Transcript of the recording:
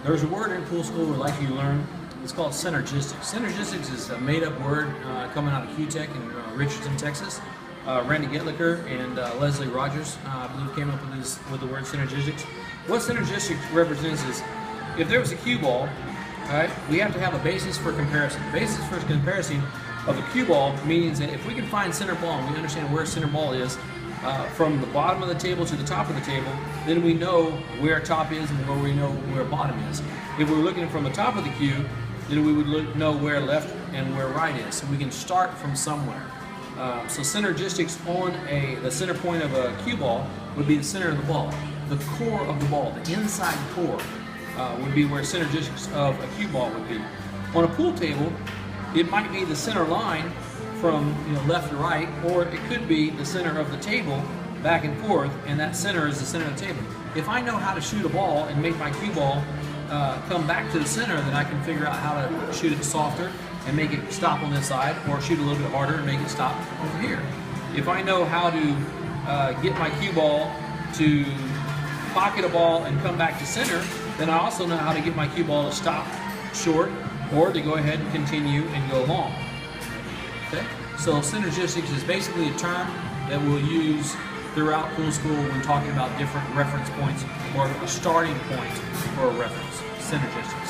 There's a word in pool school we'd like you to learn. It's called Centergistics. Centergistics is a made-up word coming out of QTech in Richardson, Texas. Randy Getlicker and Leslie Rogers, I believe, came up with the word Centergistics. What Centergistics represents is, if there was a cue ball, right, we have to have a basis for comparison. The basis for comparison of a cue ball means that if we can find center ball and we understand where center ball is, from the bottom of the table to the top of the table, then we know where top is and where we know where bottom is. If we're looking from the top of the cue, then we would know where left and where right is. So we can start from somewhere. So Centergistics on the center point of a cue ball would be the center of the ball. The core of the ball, the inside core, would be where Centergistics of a cue ball would be. On a pool table, it might be the center line from left to right, or it could be the center of the table back and forth, and that center is the center of the table. If I know how to shoot a ball and make my cue ball come back to the center, then I can figure out how to shoot it softer and make it stop on this side, or shoot a little bit harder and make it stop over here. If I know how to get my cue ball to pocket a ball and come back to center, then I also know how to get my cue ball to stop short or to go ahead and continue and go long. Okay? So Centergistics is basically a term that we'll use throughout pool school when talking about different reference points or a starting point for a reference. Centergistics.